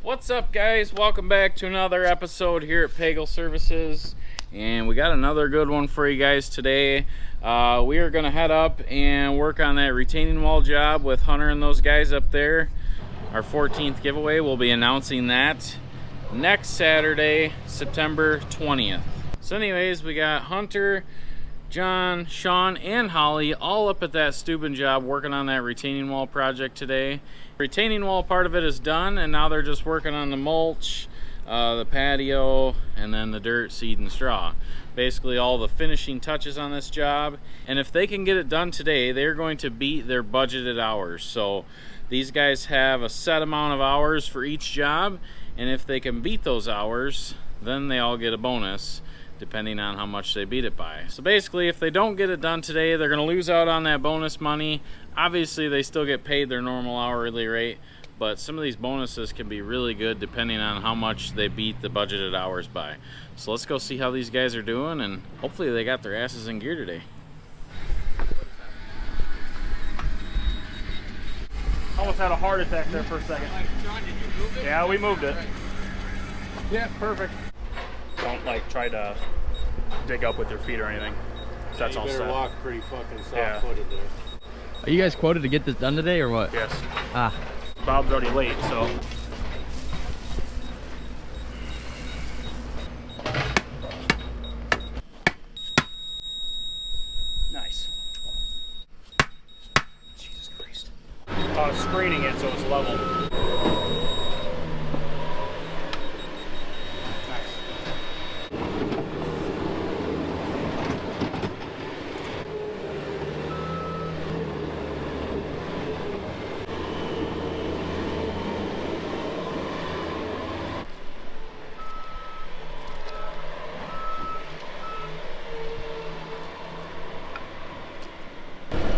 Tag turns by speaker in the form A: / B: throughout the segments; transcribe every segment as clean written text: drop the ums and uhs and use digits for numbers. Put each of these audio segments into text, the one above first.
A: What's up, guys? Welcome back to another episode here at Pagel Services, and we got another good one for you guys today. We are going to head up and work on that retaining wall job with Hunter and those guys up there. Our 14th giveaway, we'll be announcing that next Saturday, September 20th. So anyways, we got Hunter, John, Shawn, and Holly all up at that Steuben job working on that retaining wall project today. Retaining wall part of it is done, and now they're just working on the mulch, the patio, and then the dirt, seed, and straw. Basically all the finishing touches on this job. And if they can get it done today, they're going to beat their budgeted hours. So these guys have a set amount of hours for each job, and if they can beat those hours, then they all get a bonus depending on how much they beat it by. So basically, if they don't get it done today, they're going to lose out on that bonus money. Obviously, they still get paid their normal hourly rate, but some of these bonuses can be really good depending on how much they beat the budgeted hours by. So let's go see how these guys are doing, and hopefully they got their asses in gear today.
B: Almost had a heart attack there for a second.
C: John, did you move it?
B: Yeah, we moved it. Yeah, perfect. Don't try to dig up with your feet or anything. So that's all set.
C: You better walk pretty fucking soft-footed there.
D: Are you guys quoted to get this done today or what?
B: Yes.
D: Ah.
B: Bob's already late, so. Nice. Jesus Christ. Screening it so it's level.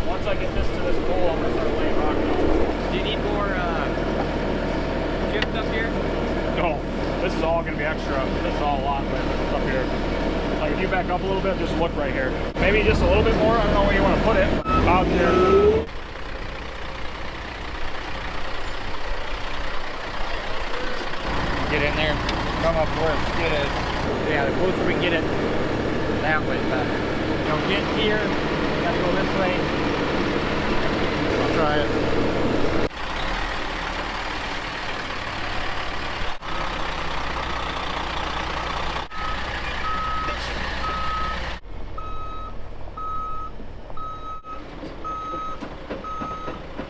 B: Once I get this to this goal, I'm gonna start laying rock down.
D: Do you need more chips up here?
B: No, this is all gonna be extra. This is all a lot, but up here. Like if you back up a little bit, just look right here. Maybe just a little bit more. I don't know where you want to put it. Out there.
D: Get in there, come up where it's good as. Yeah, the closer we get it, that way better. You know, get here, you gotta go this way.
C: I'll try it.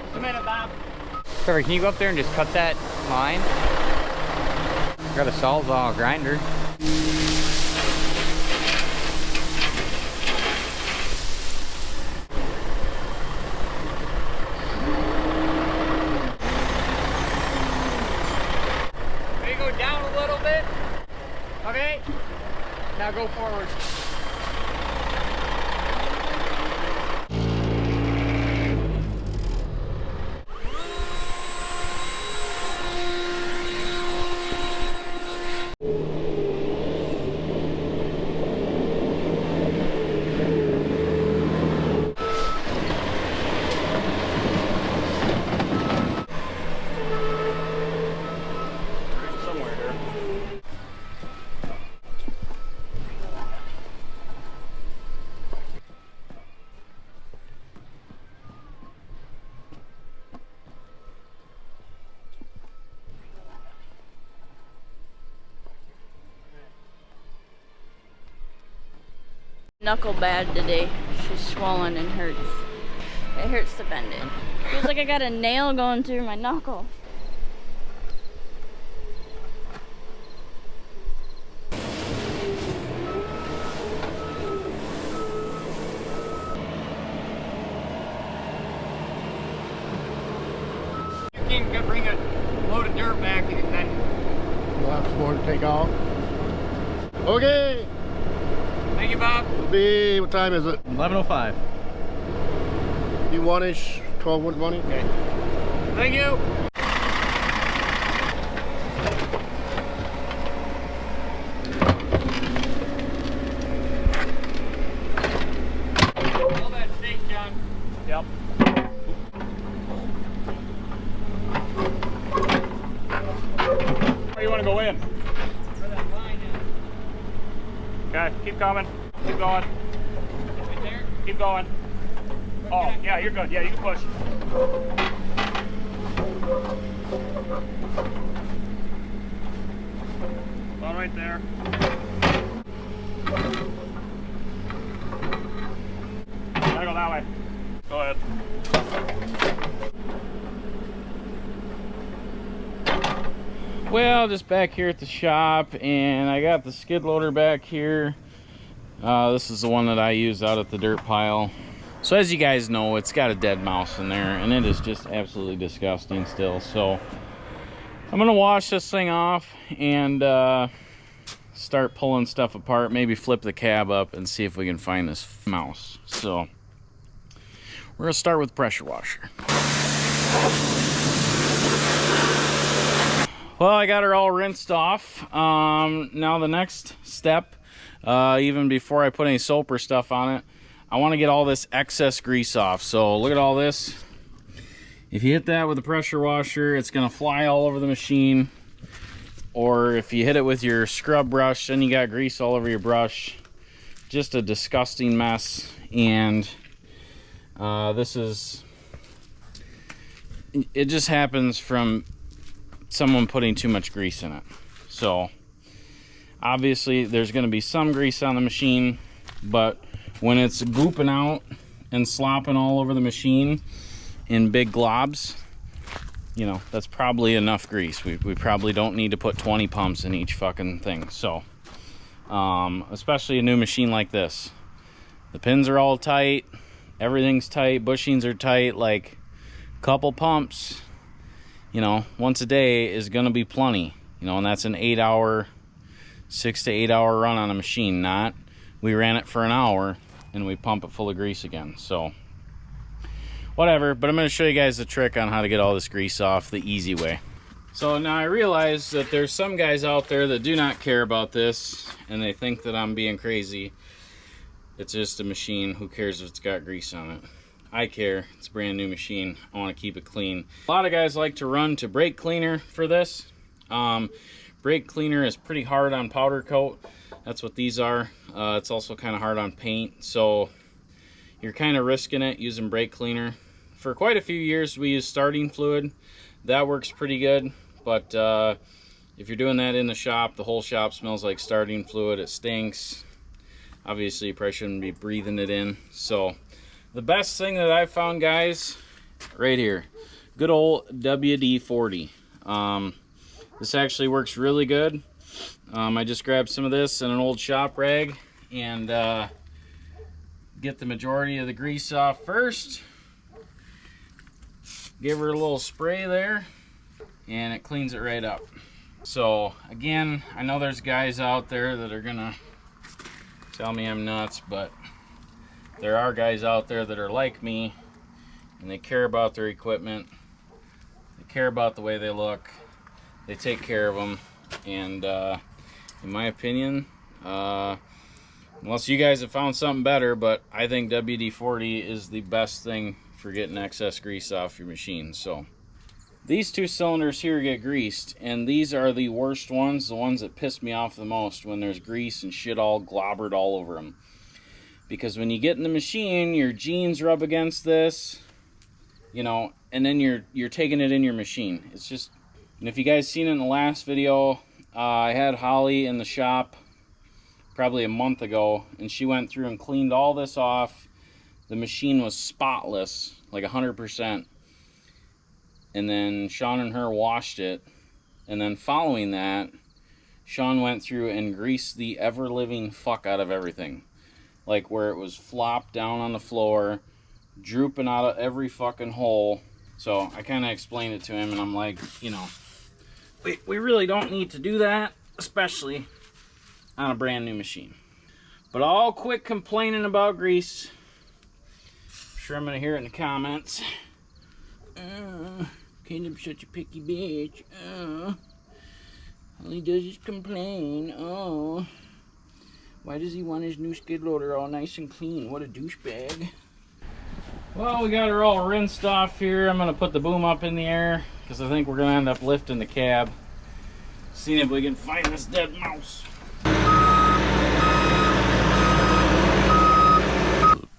D: Just a minute, Bob. Trevor, can you go up there and just cut that line? Got a sawzall grinder. Maybe go down a little bit. Okay. Now go forward.
B: Somewhere here.
E: Knuckle bad today. She's swollen and hurts. It hurts to bend it. Feels like I got a nail going through my knuckle.
D: You can bring a load of dirt back and then
C: We'll have some more to take off. Okay.
D: thank you, Bob.
C: What time is it?
D: 11:05.
C: You 1-ish, 12 wood money?
D: Okay. Thank you. All that steak, John.
B: Yep. gonna go in?
D: Where that line is.
B: Okay, keep coming. Keep going.
D: Right there?
B: Keep going. Oh, yeah, you're good. Yeah, you can push. About right there. Gotta go that way. Go ahead.
A: Well, just back here at the shop, and I got the skid loader back here. This is the one that I use out at the dirt pile. So as you guys know, it's got a dead mouse in there, and it is just absolutely disgusting still. So I'm gonna wash this thing off and start pulling stuff apart, maybe flip the cab up and see if we can find this mouse. So we're gonna start with the pressure washer. Well, I got her all rinsed off. Now the next step, even before I put any soap or stuff on it, I want to get all this excess grease off. So look at all this. If you hit that with a pressure washer, it's gonna fly all over the machine. Or if you hit it with your scrub brush, then you got grease all over your brush. Just a disgusting mess. And it just happens from someone putting too much grease in it. So obviously there's going to be some grease on the machine, but when it's gooping out and slopping all over the machine in big globs, you know, that's probably enough grease. We probably don't need to put 20 pumps in each fucking thing. So especially a new machine like this, the pins are all tight, everything's tight, bushings are tight. Like a couple pumps, you know, once a day is gonna be plenty, you know, and that's an 6 to 8 hour run on a machine. Not we ran it for an hour and we pump it full of grease again. So whatever, but I'm going to show you guys the trick on how to get all this grease off the easy way. So now I realize that there's some guys out there that do not care about this, and they think that I'm being crazy. It's just a machine. Who cares if it's got grease on it? I care. It's a brand new machine. I want to keep it clean. A lot of guys like to run to brake cleaner for this. Brake cleaner is pretty hard on powder coat. That's what these are. It's also kind of hard on paint, so you're kind of risking it using brake cleaner. For quite a few years we use starting fluid. That works pretty good, but if you're doing that in the shop, the whole shop smells like starting fluid. It stinks. Obviously you probably shouldn't be breathing it in. So the best thing that I've found, guys, right here, good old WD-40. This actually works really good. I just grabbed some of this in an old shop rag and get the majority of the grease off first. Give her a little spray there and it cleans it right up. So again, I know there's guys out there that are gonna tell me I'm nuts, but there are guys out there that are like me and they care about their equipment. They care about the way they look. They take care of them, and in my opinion, unless you guys have found something better, but I think WD-40 is the best thing for getting excess grease off your machine. So these two cylinders here get greased, and these are the worst ones, the ones that piss me off the most, when there's grease and shit all globbered all over them. Because when you get in the machine, your jeans rub against this, you know, and then you're taking it in your machine. It's just, and if you guys seen it in the last video, I had Holly in the shop probably a month ago, and she went through and cleaned all this off. The machine was spotless, like 100%. And then Shawn and her washed it, and then following that, Shawn went through and greased the ever-living fuck out of everything. Like where it was flopped down on the floor, drooping out of every fucking hole. So I kind of explained it to him, and I'm like, you know, we really don't need to do that, especially on a brand new machine. But I'll quit complaining about grease. I'm sure I'm gonna hear it in the comments. Kaleb's such a picky bitch. All he does is complain. Oh, why does he want his new skid loader all nice and clean? What a douchebag. Well, we got her all rinsed off here. I'm gonna put the boom up in the air because I think we're gonna end up lifting the cab. Seeing if we can find this dead mouse.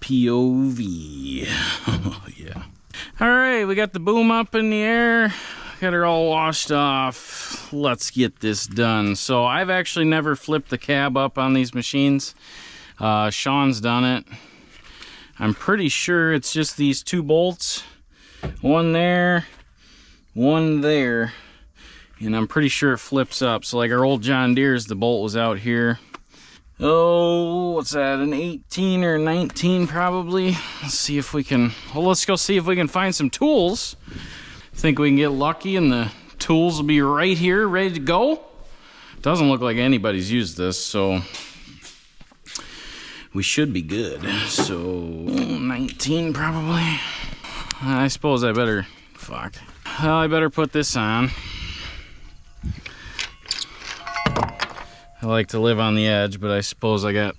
A: POV. Yeah. Alright, we got the boom up in the air. Got her all washed off. Let's get this done. So I've actually never flipped the cab up on these machines. Shawn's done it. I'm pretty sure it's just these 2 bolts. One there, one there. And I'm pretty sure it flips up. So like our old John Deere's, the bolt was out here. Oh, what's that, an 18 or 19 probably? Let's see if we can, well, let's go see if we can find some tools. Think we can get lucky and the tools will be right here, ready to go? Doesn't look like anybody's used this, so we should be good. So 19 probably. I suppose I better, fuck. Well, I better put this on. I like to live on the edge, but I suppose I got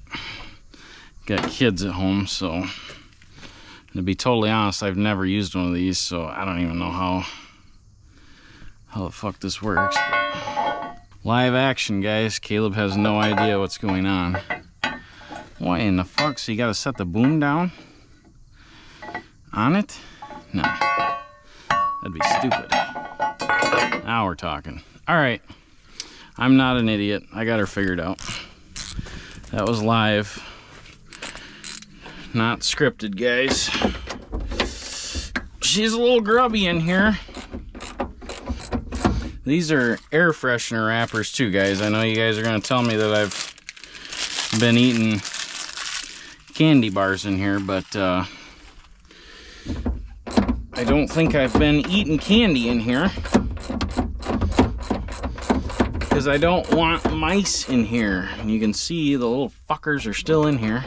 A: kids at home, so to be totally honest, I've never used one of these, so I don't even know how the fuck this works. But live action, guys. Kaleb has no idea what's going on. Why in the fuck? So you gotta set the boom down on it? No, that'd be stupid. Now we're talking. All right. I'm not an idiot. I got her figured out. That was live. Not scripted, guys. She's a little grubby in here. These are air freshener wrappers too, guys. I know you guys are going to tell me that I've been eating candy bars in here, but I don't think I've been eating candy in here. Because I don't want mice in here. And you can see the little fuckers are still in here.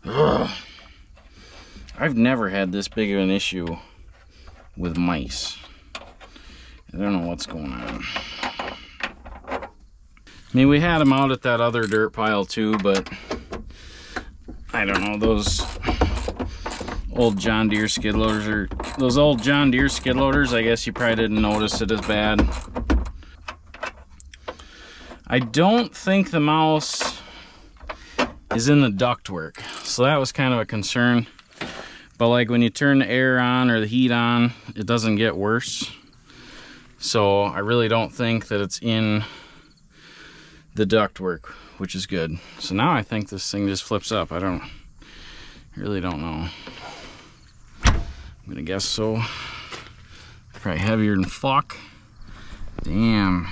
A: Ugh. I've never had this big of an issue with mice. I don't know what's going on. I mean, we had them out at that other dirt pile too, but I don't know, those old John Deere skid loaders are, those old John Deere skid loaders, I guess you probably didn't notice it as bad. I don't think the mouse is in the ductwork, so that was kind of a concern. But like when you turn the air on or the heat on, it doesn't get worse. So I really don't think that it's in the ductwork, which is good. So now I think this thing just flips up. I really don't know. I'm gonna guess so. Probably heavier than fuck. Damn.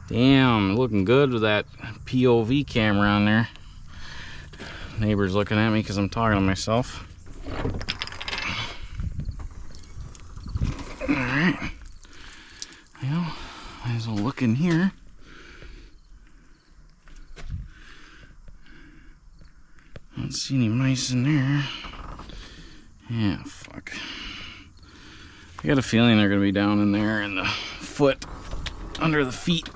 A: Damn, looking good with that POV camera on there. Neighbor's looking at me because I'm talking to myself. Alright. Well, might as well look in here. I don't see any mice in there. Yeah, fuck. I got a feeling they're going to be down in there in the foot, under the feet.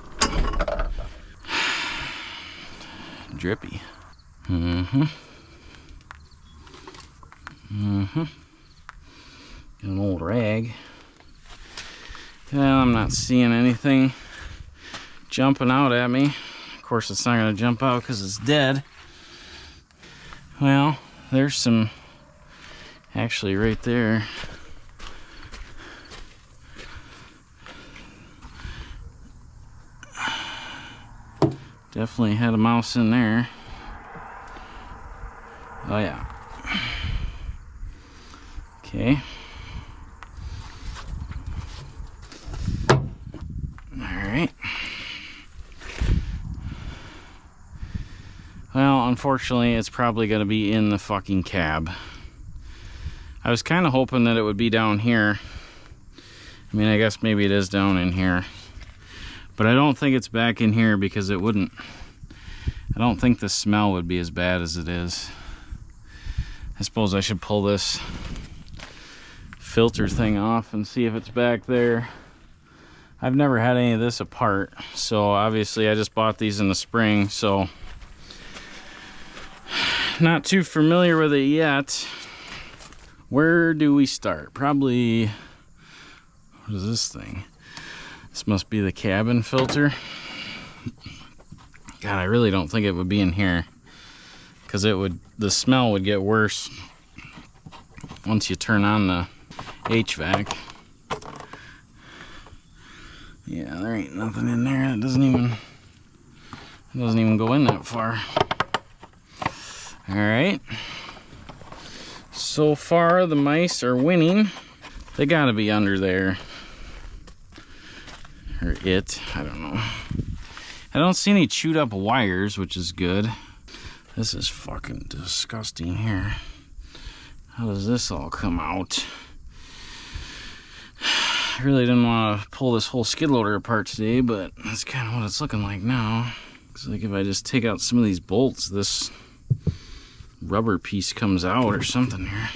A: Drippy. Mm-hmm. Mm-hmm. Got an old rag. Well, I'm not seeing anything jumping out at me. Of course, it's not going to jump out because it's dead. Well, there's some, actually right there. Definitely had a mouse in there. Oh yeah. Okay. Alright. Well, unfortunately, it's probably going to be in the fucking cab. I was kind of hoping that it would be down here. I mean, I guess maybe it is down in here. But I don't think it's back in here because it wouldn't. I don't think the smell would be as bad as it is. I suppose I should pull this filter thing off and see if it's back there. I've never had any of this apart, so obviously I just bought these in the spring, so not too familiar with it yet. Where do we start? Probably, what is this thing? This must be the cabin filter. God, I really don't think it would be in here, because the smell would get worse once you turn on the HVAC. Yeah, there ain't nothing in there. It doesn't even go in that far. All right. So far, the mice are winning. They gotta be under there. Or it, I don't know. I don't see any chewed up wires, which is good. This is fucking disgusting here. How does this all come out? I really didn't want to pull this whole skid loader apart today, but that's kind of what it's looking like now. Looks like if I just take out some of these bolts, this rubber piece comes out or something here.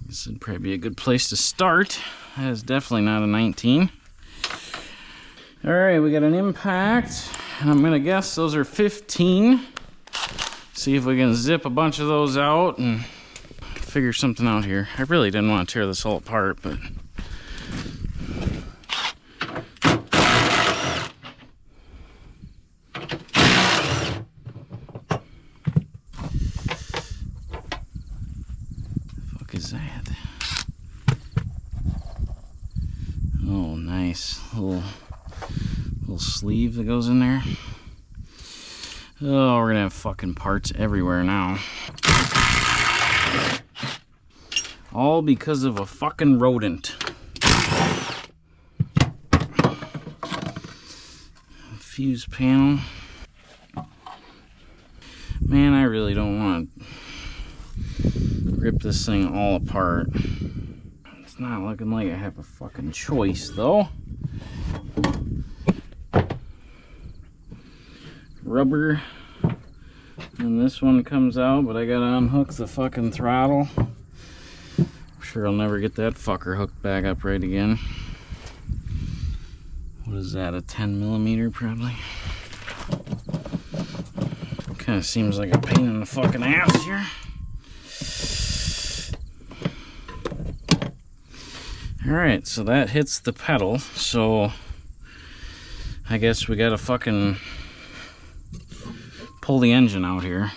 A: This would probably be a good place to start. That is definitely not a 19. All right, we got an impact, and I'm gonna guess those are 15. See if we can zip a bunch of those out and figure something out here. I really didn't want to tear this all apart, but the fuck is that? Oh, nice little sleeve that goes in there. Oh, we're gonna have fucking parts everywhere now. All because of a fucking rodent. Fuse panel. Man, I really don't want to rip this thing all apart. It's not looking like I have a fucking choice, though. Rubber. And this one comes out, but I gotta unhook the fucking throttle. I'm sure I'll never get that fucker hooked back up right again. What is that, a 10 millimeter probably? Kind of seems like a pain in the fucking ass here. Alright, so that hits the pedal, so I guess we gotta fucking pull the engine out here.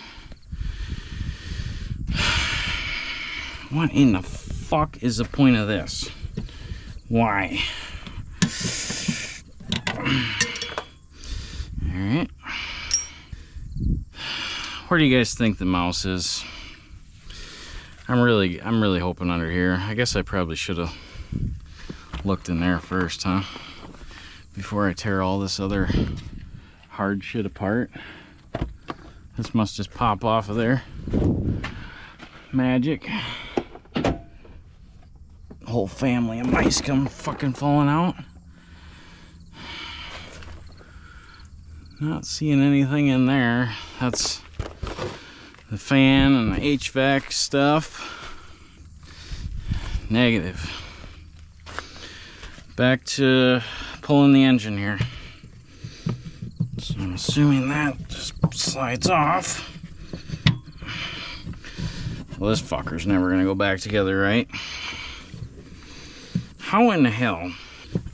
A: What in the fuck is the point of this? Why? Alright. Where do you guys think the mouse is? I'm really hoping under here. I guess I probably should have looked in there first, huh? Before I tear all this other hard shit apart. This must just pop off of there. Magic. Whole family of mice come fucking falling out. Not seeing anything in there. That's the fan and the HVAC stuff. Negative. Back to pulling the engine here. So I'm assuming that just slides off. Well, this fucker's never gonna go back together, right? How in the hell?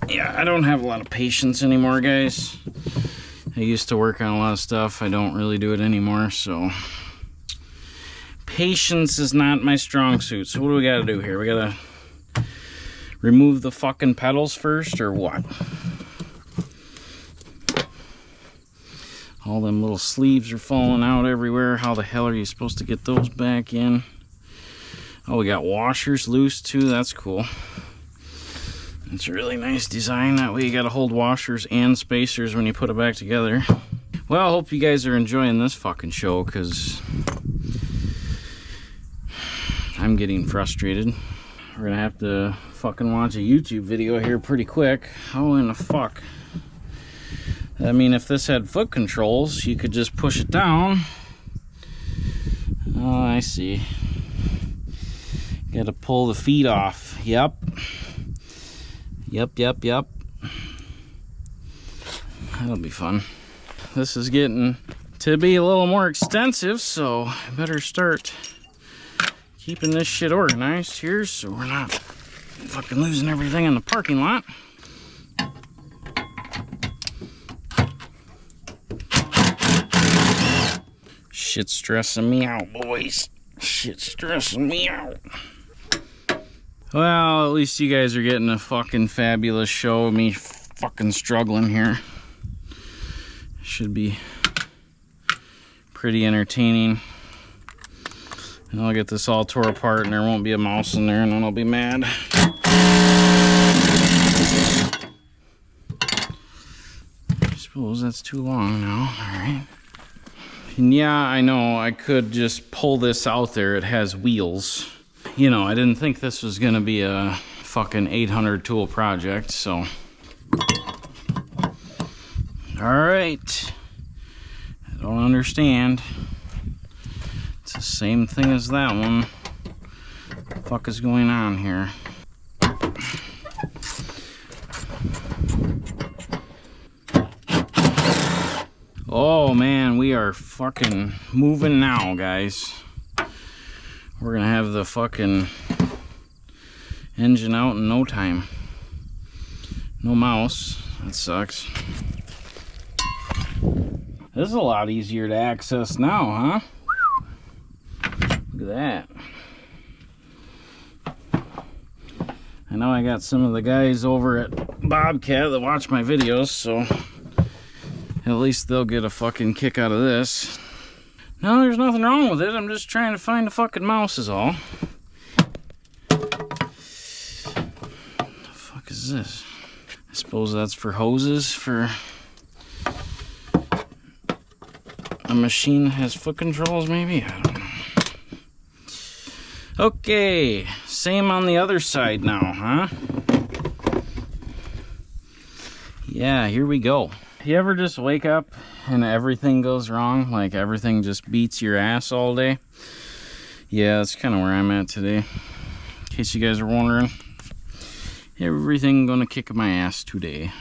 A: Yeah, I don't have a lot of patience anymore, guys. I used to work on a lot of stuff. I don't really do it anymore, so patience is not my strong suit. So what do we gotta do here? We gotta remove the fucking pedals first, or what? All them little sleeves are falling out everywhere. How the hell are you supposed to get those back in? Oh, we got washers loose too. That's cool. It's a really nice design. That way you gotta hold washers and spacers when you put it back together. Well, I hope you guys are enjoying this fucking show, because I'm getting frustrated. We're gonna have to fucking watch a YouTube video here pretty quick. How in the fuck? I mean, if this had foot controls, you could just push it down. Oh, I see. Gotta pull the feet off. Yep. Yep. That'll be fun. This is getting to be a little more extensive, so I better start keeping this shit organized here so we're not fucking losing everything in the parking lot. Shit's stressing me out, boys. Shit's stressing me out. Well, at least you guys are getting a fucking fabulous show of me fucking struggling here. Should be pretty entertaining. And I'll get this all tore apart and there won't be a mouse in there and then I'll be mad. I suppose that's too long now. Alright. And yeah, I know I could just pull this out there. It has wheels. You know, I didn't think this was gonna be a fucking 800 tool project, so. Alright. I don't understand. It's the same thing as that one. What the fuck is going on here? Oh man, we are fucking moving now, guys. We're gonna have the fucking engine out in no time. No mouse. That sucks. This is a lot easier to access now, huh? Look at that. I know I got some of the guys over at Bobcat that watch my videos, so at least they'll get a fucking kick out of this. No, there's nothing wrong with it. I'm just trying to find a fucking mouse is all. What the fuck is this? I suppose that's for hoses for a machine that has foot controls, maybe? I don't know. Okay, same on the other side now, huh? Yeah, here we go. You ever just wake up and everything goes wrong? Like everything just beats your ass all day? Yeah, that's kind of where I'm at today. In case you guys are wondering. Everything gonna kick my ass today.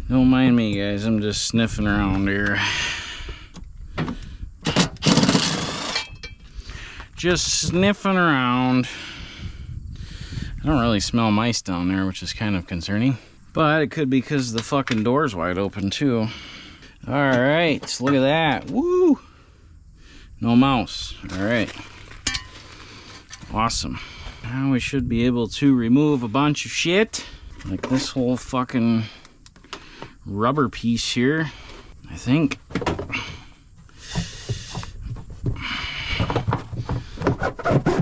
A: Don't mind me, guys. I'm just sniffing around here. Just sniffing around. I don't really smell mice down there, which is kind of concerning. But it could be because the fucking door's wide open too. Alright, look at that. Woo! No mouse. Alright. Awesome. Now we should be able to remove a bunch of shit. Like this whole fucking rubber piece here, I think.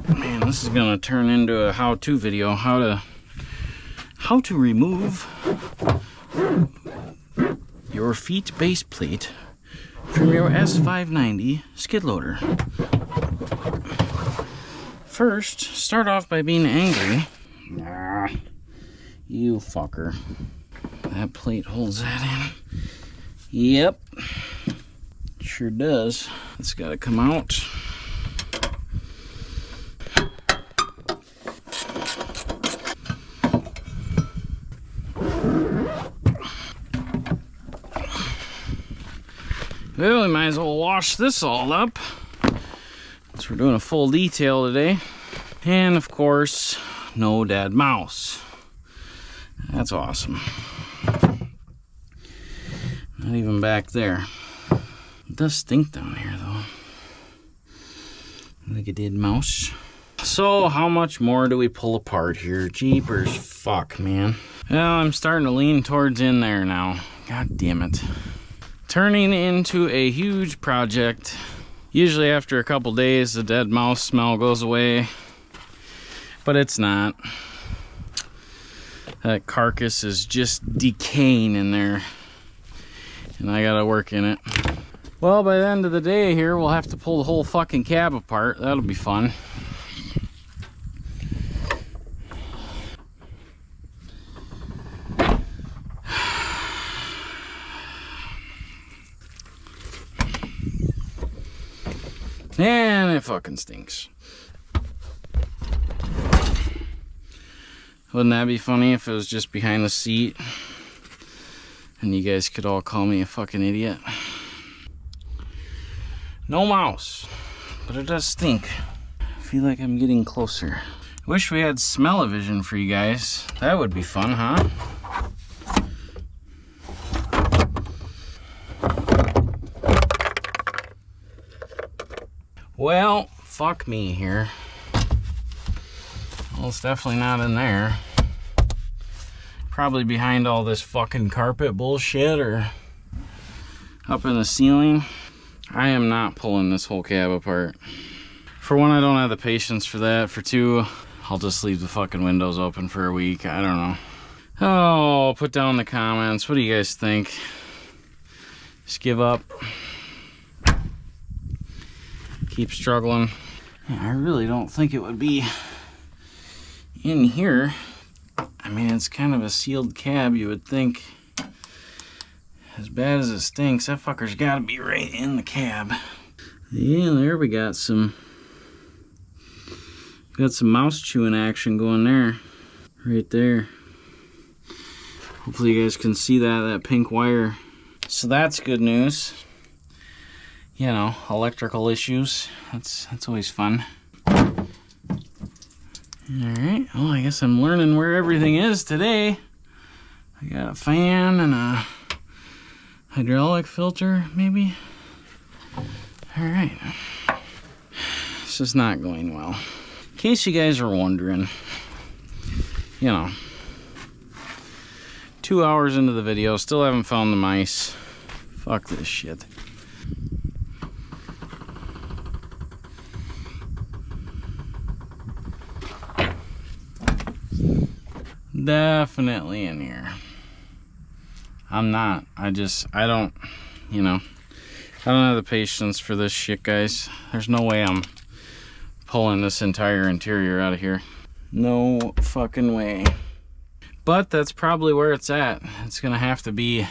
A: Man, this is gonna turn into a how-to video. How to remove your feet base plate from your S590 skid loader. First, start off by being angry. Nah, you fucker. That plate holds that in. Yep, sure does. It's gotta come out. Well, we might as well wash this all up. So we're doing a full detail today. And of course, no dead mouse. That's awesome. Not even back there. It does stink down here though. Like a dead mouse. So how much more do we pull apart here? Jeepers fuck, man. Well, I'm starting to lean towards in there now. God damn it. Turning into a huge project. Usually after a couple days the dead mouse smell goes away, but it's not. That carcass is just decaying in there and I gotta work in it. Well, by the end of the day here we'll have to pull the whole fucking cab apart. That'll be fun. And it fucking stinks. Wouldn't that be funny if it was just behind the seat and you guys could all call me a fucking idiot? No mouse, but it does stink. I feel like I'm getting closer. Wish we had smell-o-vision for you guys. That would be fun, huh? Well, fuck me here. Well, it's definitely not in there. Probably behind all this fucking carpet bullshit or up in the ceiling. I am not pulling this whole cab apart. For one, I don't have the patience for that. For two, I'll just leave the fucking windows open for a week. I don't know. Oh, put down in the comments. What do you guys think? Just give up. Keep struggling. Yeah, I really don't think it would be in here. I mean, it's kind of a sealed cab. You would think, as bad as it stinks, that fucker's got to be right in the cab. Yeah, there we got some mouse chewing action going there, right there. Hopefully you guys can see that pink wire. So that's good news. You know, electrical issues. That's always fun. Alright, well, I guess I'm learning where everything is today. I got a fan and a hydraulic filter, maybe. Alright. This is not going well. In case you guys are wondering, you know, 2 hours into the video, still haven't found the mice. Fuck this shit. Definitely in here. I'm not. I don't, you know, I don't have the patience for this shit, guys. There's no way I'm pulling this entire interior out of here. No fucking way. But that's probably where it's at. It's gonna have to be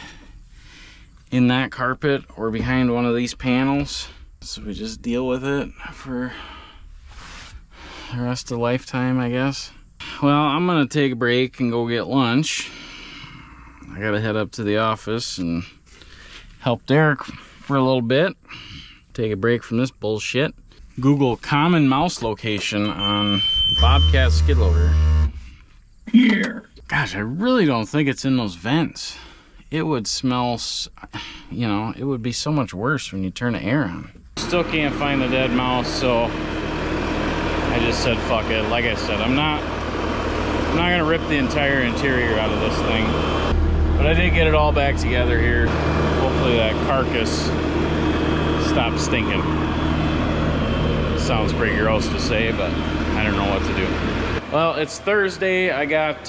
A: in that carpet or behind one of these panels. So we just deal with it for the rest of the lifetime, I guess. Well, I'm gonna take a break and go get lunch. I gotta head up to the office and help Derek for a little bit. Take a break from this bullshit. Google common mouse location on Bobcat skid loader. Here. Gosh, I really don't think it's in those vents. It would smell, you know, it would be so much worse when you turn the air on. Still can't find the dead mouse, so I just said fuck it. Like I said, I'm not gonna rip the entire interior out of this thing, but I did get it all back together here. Hopefully that carcass stops stinking. Sounds pretty gross to say, but I don't know what to do. Well, it's Thursday. I got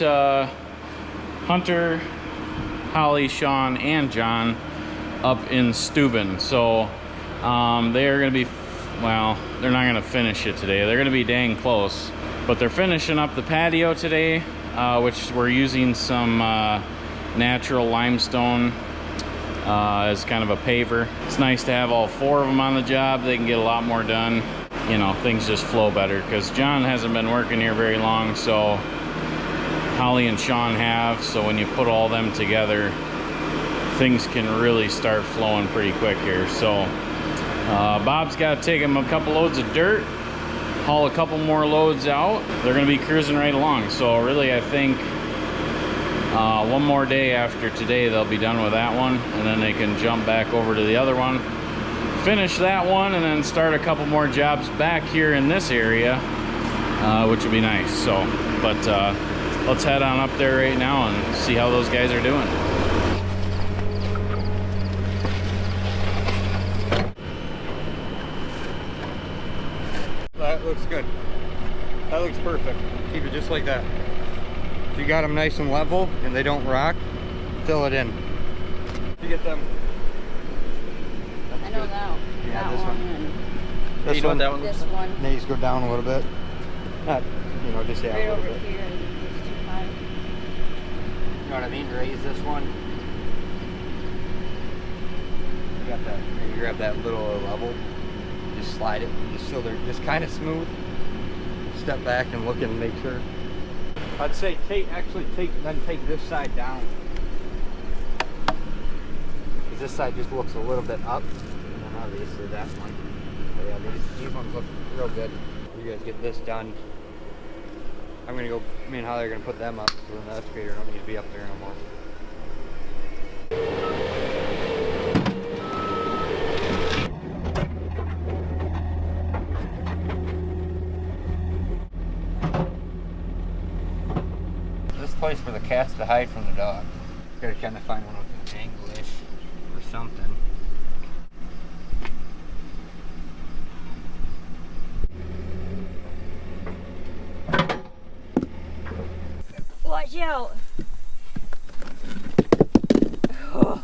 A: Hunter, Holly, Shawn, and John up in Steuben, so they are gonna be, well, they're not gonna finish it today. They're gonna be dang close. But they're finishing up the patio today, which we're using some natural limestone as kind of a paver. It's nice to have all four of them on the job. They can get a lot more done. You know, things just flow better because John hasn't been working here very long, so Holly and Shawn have. So when you put all them together, things can really start flowing pretty quick here. So Bob's got to take him a couple loads of dirt, haul a couple more loads out. They're gonna be cruising right along. So really, I think one more day after today, they'll be done with that one, and then they can jump back over to the other one, finish that one, and then start a couple more jobs back here in this area, which would be nice. So, but let's head on up there right now and see how those guys are doing.
D: That looks good. That looks perfect. Keep it just like that. If you got them nice and level and they don't rock, fill it in. If you get them.
E: I know that.
D: Yeah,
E: that
D: this one.
E: And
D: This one.
E: this one.
D: Knees go down a little bit. Not, you know, just
E: Right
D: a little
E: over
D: bit.
E: here is too high.
D: You know what I mean? Raise this one. You got that. You grab that little level. Just slide it. Just so they're just kind of smooth. Step back and look and make sure. I'd say take this side down. Because this side just looks a little bit up. And then obviously that one. But yeah, these ones look real good. You guys get this done. I'm gonna go, me and Holly are gonna put them up, so then the excavator don't need to be up there no more. This place for the cats to hide from the dog. Gotta kind of find one with an angle-ish or something.
E: Watch out. Oh.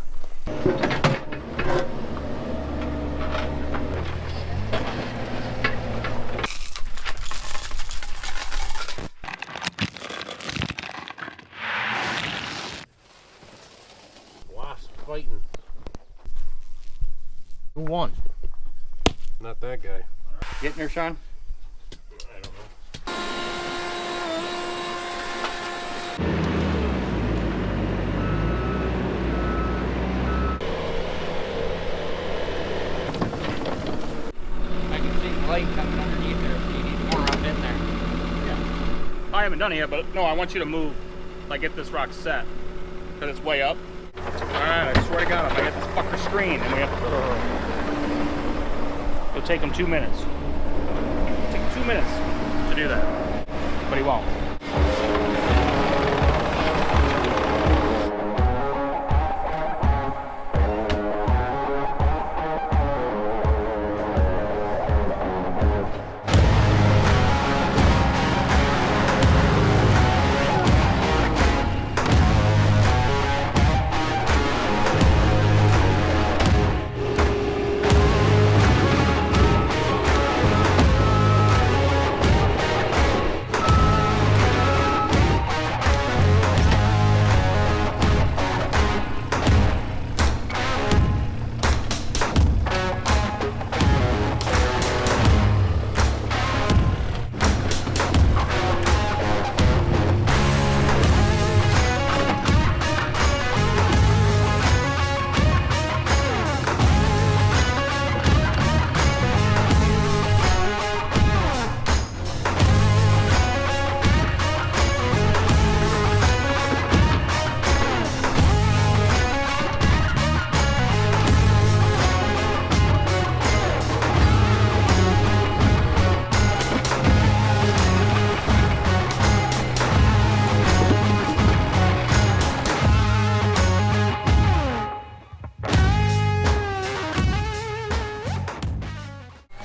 C: Wasp fighting. Who won? Not that guy.
D: Getting her, Shawn?
C: I don't know.
D: I can see the light coming underneath there, so you need more up in there.
B: Yeah. I haven't done it yet, but no, I want you to move, like get this rock set, because it's way up. Alright, I swear to God, if I get this fucker screen, then we have to... It'll take him 2 minutes. It'll take 2 minutes to do that, but he won't.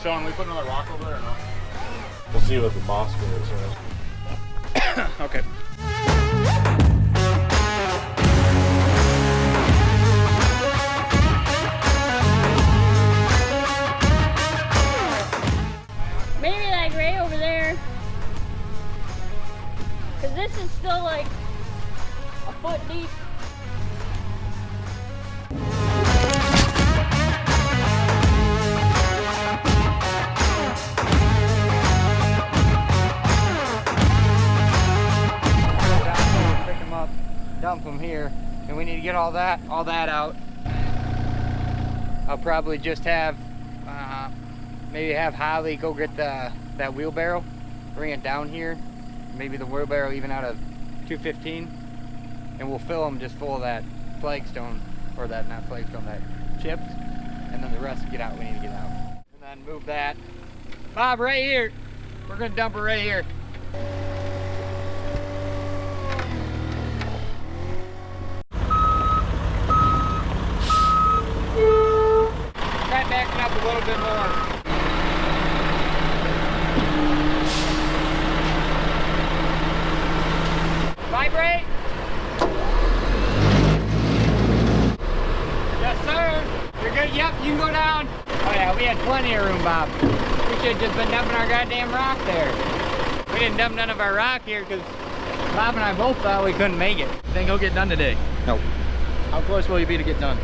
B: Shawn, we put another rock over there or no?
C: We'll see what the moss is.
B: Okay.
E: Maybe like right over there. Because this is still like a foot deep.
D: Pick them up, dump them here, and we need to get all that out. I'll probably just have maybe have Holly go get that wheelbarrow, bring it down here, maybe the wheelbarrow even out of 215, and we'll fill them just full of that flagstone, or that, not flagstone, that chips, and then the rest get out, we need to get out. And then move that. Bob, right here. We're gonna dump it right here. Try backing up a little bit more. Vibrate. Yes, sir. You're good. Yep, you can go down. Oh yeah, we had plenty of room, Bob. We should have just been dumping our goddamn rock there. We didn't dump none of our rock here because Bob and I both thought we couldn't make it.
A: Think he'll get done today?
D: Nope.
A: How close will you be to get done?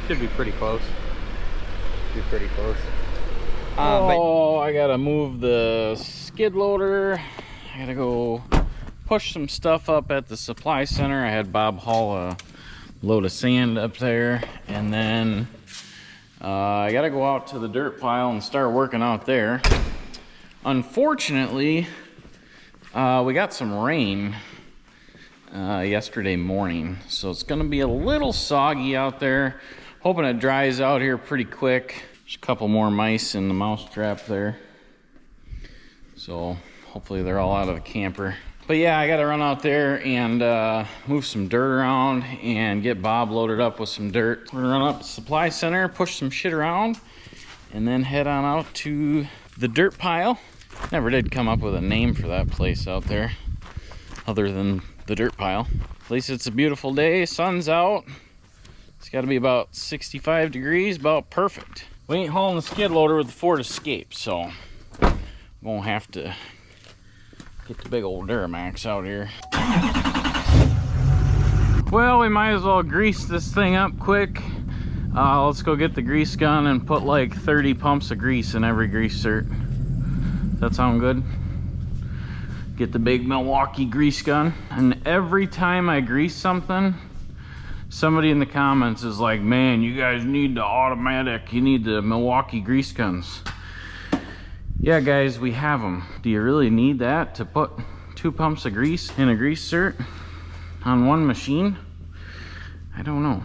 D: Should be pretty close. Should be pretty close.
A: I gotta move the skid loader. I gotta go push some stuff up at the supply center. I had Bob haul a load of sand up there, and then I gotta go out to the dirt pile and start working out there. Unfortunately, we got some rain yesterday morning, so it's gonna be a little soggy out there. Hoping it dries out here pretty quick. There's a couple more mice in the mouse trap there, so hopefully they're all out of the camper. But yeah, I gotta run out there and move some dirt around and get Bob loaded up with some dirt. We're gonna run up to the supply center, push some shit around, and then head on out to the dirt pile. Never did come up with a name for that place out there other than the dirt pile. At least it's a beautiful day, sun's out. It's got to be about 65 degrees, about perfect. We ain't hauling the skid loader with the Ford Escape, so I'm gonna have to get the big old Duramax out here. Well, we might as well grease this thing up quick. Let's go get the grease gun and put like 30 pumps of grease in every grease cert. Does that sound good? Get the big Milwaukee grease gun. And every time I grease something, somebody in the comments is like, man, you guys need the automatic, you need the Milwaukee grease guns. Yeah, guys, we have them. Do you really need that to put 2 pumps of grease in a grease cert on one machine? I don't know.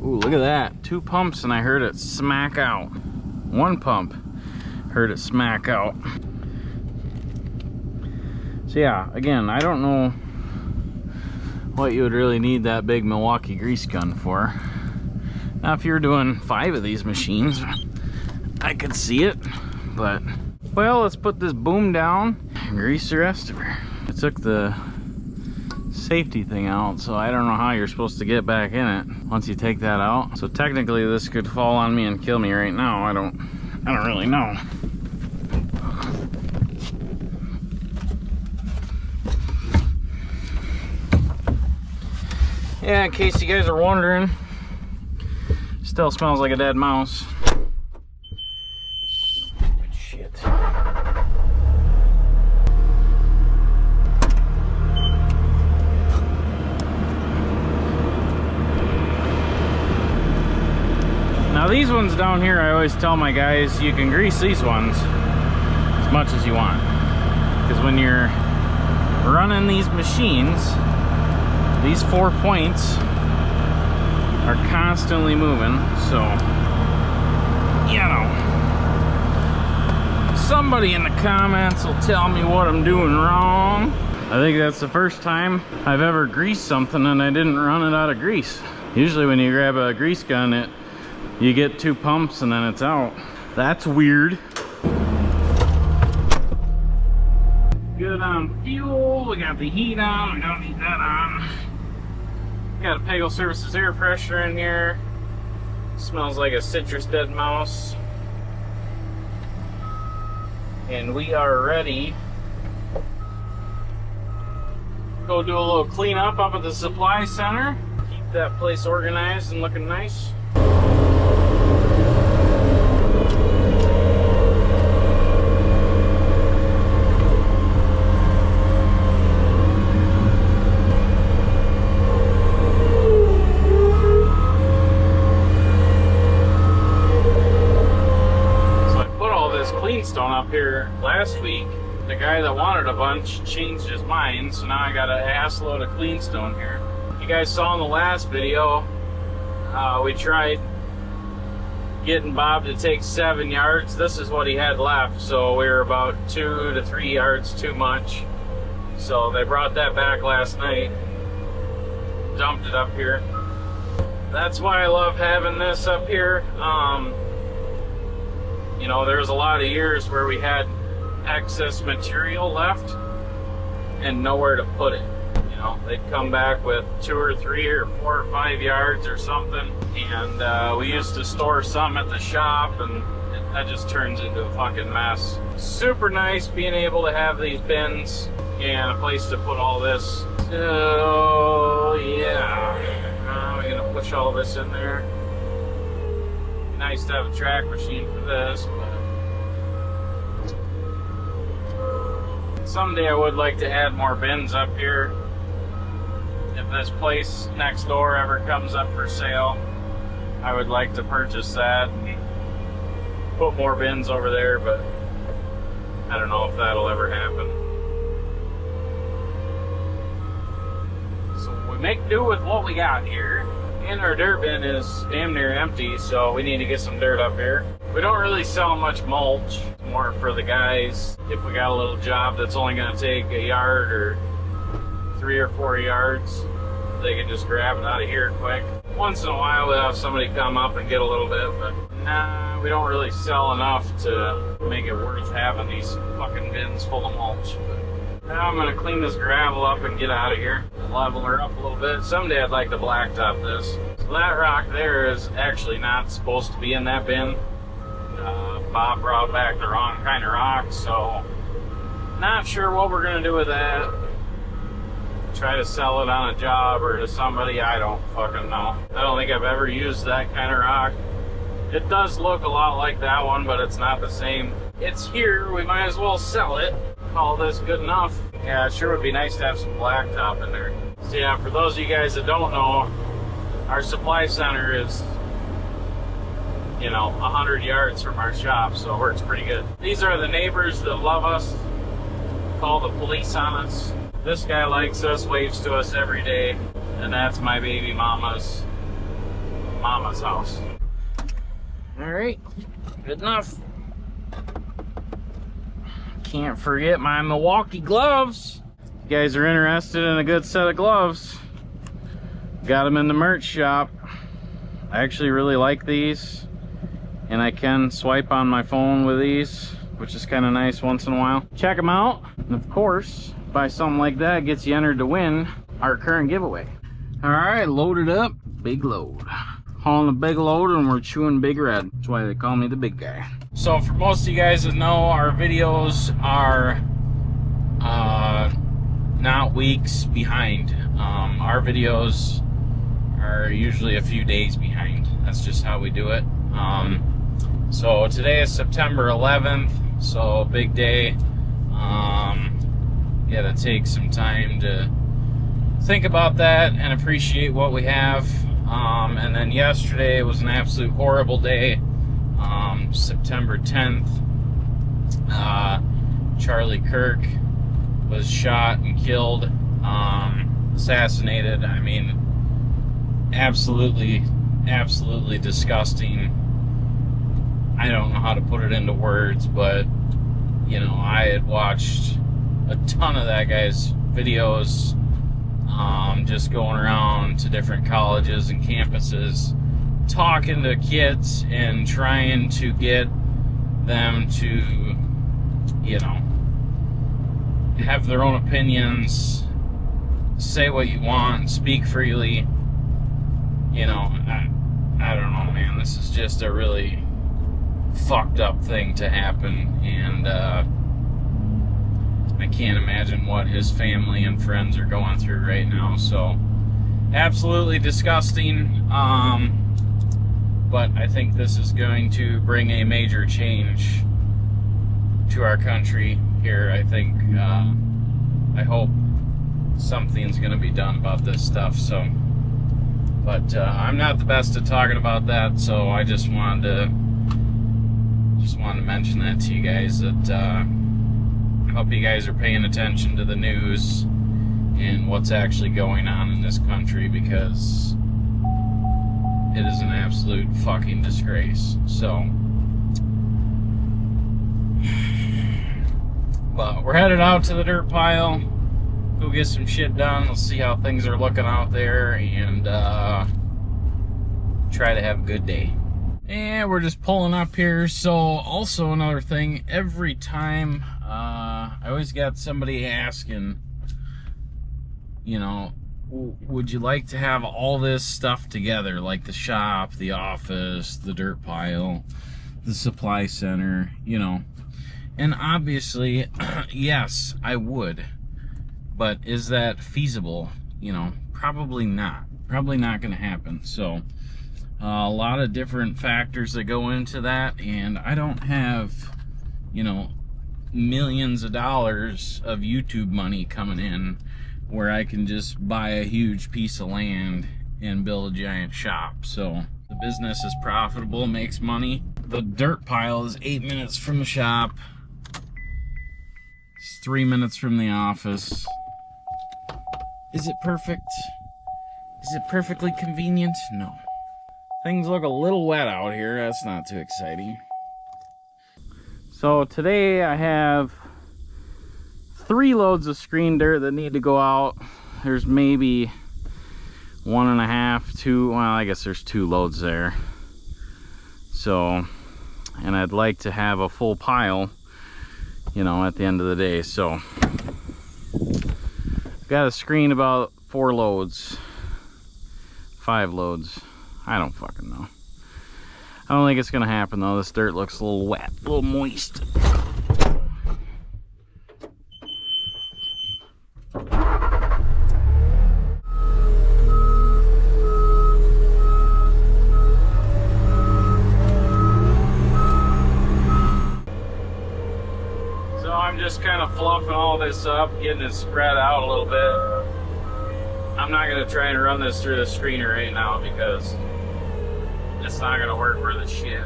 A: Ooh, look at that. 2 pumps and I heard it smack out. 1 pump, heard it smack out. So yeah, again, I don't know what you would really need that big Milwaukee grease gun for. Now, if you're doing 5 of these machines, I could see it, but, well, let's put this boom down and grease the rest of her. I took the safety thing out, so I don't know how you're supposed to get back in it once you take that out. So technically this could fall on me and kill me right now. I don't really know. Yeah, in case you guys are wondering, still smells like a dead mouse. Stupid shit. Now these ones down here, I always tell my guys, you can grease these ones as much as you want. Because when you're running these machines, these 4 points are constantly moving, so, you know, somebody in the comments will tell me what I'm doing wrong. I think that's the first time I've ever greased something and I didn't run it out of grease. Usually when you grab a grease gun, you get 2 pumps and then it's out. That's weird. Good on fuel, we got the heat on, we don't need that on. Got a Pagel Services air pressure in here. Smells like a citrus dead mouse. And we are ready. Go do a little cleanup up at the supply center. Keep that place organized and looking nice. Stone up here last week. The guy that wanted a bunch changed his mind, so now I got an ass load of clean stone here. You guys saw in the last video, we tried getting Bob to take 7 yards. This is what he had left, so we were about 2 to 3 yards too much. So they brought that back last night, dumped it up here. That's why I love having this up here. You know, there was a lot of years where we had excess material left and nowhere to put it. You know, they'd come back with 2 or 3 or 4 or 5 yards or something, and we used to store some at the shop, and that just turns into a fucking mess. Super nice being able to have these bins and a place to put all this. So yeah, we're gonna push all this in there. Nice to have a track machine for this, but someday I would like to add more bins up here. If this place next door ever comes up for sale, I would like to purchase that and put more bins over there, but I don't know if that'll ever happen. So we make do with what we got here. And our dirt bin is damn near empty, so we need to get some dirt up here. We don't really sell much mulch. It's more for the guys. If we got a little job that's only gonna take a yard or 3 or 4 yards, they can just grab it out of here quick. Once in a while we'll have somebody come up and get a little bit, but nah, we don't really sell enough to make it worth having these fucking bins full of mulch. But now I'm gonna clean this gravel up and get out of here. Level her up a little bit. Someday I'd like to blacktop this. So that rock there is actually not supposed to be in that bin. Bob brought back the wrong kind of rock, so not sure what we're gonna do with that. Try to sell it on a job or to somebody, I don't fucking know. I don't think I've ever used that kind of rock. It does look a lot like that one, but it's not the same. It's here, we might as well sell it. Call this good enough. Yeah, it sure would be nice to have some blacktop in there. So yeah, for those of you guys that don't know, our supply center is, you know, 100 yards from our shop, so it works pretty good. These are the neighbors that love us, call the police on us. This guy likes us, waves to us every day, and that's my baby mama's house. All right, good enough. Can't forget my Milwaukee gloves. If you guys are interested in a good set of gloves, got them in the merch shop. I actually really like these, and I can swipe on my phone with these, which is kind of nice once in a while. Check them out, and of course, buy something like that gets you entered to win our current giveaway. All right, loaded up, big load. Hauling a big load, and we're chewing big red. That's why they call me the big guy. So for most of you guys that know, our videos are not weeks behind. Our videos are usually a few days behind. That's just how we do it. So today is September 11th, so big day. Gotta take some time to think about that and appreciate what we have. And then yesterday was an absolute horrible day. September 10th, Charlie Kirk was shot and killed, assassinated. I mean, absolutely disgusting. I don't know how to put it into words, but you know, I had watched a ton of that guy's videos, just going around to different colleges and campuses, talking to kids and trying to get them to, you know, have their own opinions, say what you want, speak freely. You know, I don't know, man. This is just a really fucked up thing to happen, and I can't imagine what his family and friends are going through right now. So absolutely disgusting. But I think this is going to bring a major change to our country here. I think, I hope something's going to be done about this stuff. So, but I'm not the best at talking about that, so I just wanted to mention that to you guys, that I hope you guys are paying attention to the news and what's actually going on in this country, because it is an absolute fucking disgrace. So, but we're headed out to the dirt pile, go get some shit done. Let's see how things are looking out there, and try to have a good day. And we're just pulling up here. So also another thing, every time I always got somebody asking, you know, would you like to have all this stuff together, like the shop, the office, the dirt pile, the supply center, you know? And obviously, yes, I would. But is that feasible? You know, probably not. Probably not going to happen. So a lot of different factors that go into that, and I don't have, you know, millions of dollars of YouTube money coming in where I can just buy a huge piece of land and build a giant shop. So the business is profitable, makes money. The dirt pile is 8 minutes from the shop. It's 3 minutes from the office. Is it perfect? Is it perfectly convenient? No. Things look a little wet out here. That's not too exciting. So today I have 3 loads of screen dirt that need to go out. There's maybe 1.5, 2, well, I guess there's 2 loads there. So, and I'd like to have a full pile, you know, at the end of the day. So I've got to screen about 4 loads, 5 loads. I don't fucking know. I don't think it's gonna happen though. This dirt looks a little wet, a little moist. So I'm just kind of fluffing all this up, getting it spread out a little bit. I'm not gonna try and run this through the screener right now because it's not gonna work for the shit.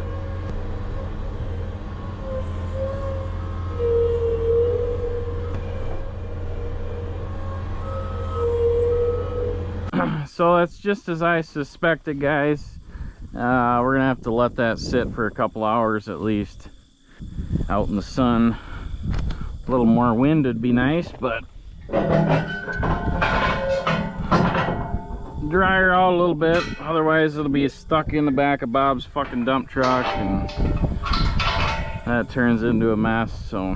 A: So that's just as I suspected, guys. We're gonna have to let that sit for a couple hours at least out in the sun. A little more wind would be nice, but dry her out a little bit, otherwise it'll be stuck in the back of Bob's fucking dump truck and that turns into a mess. So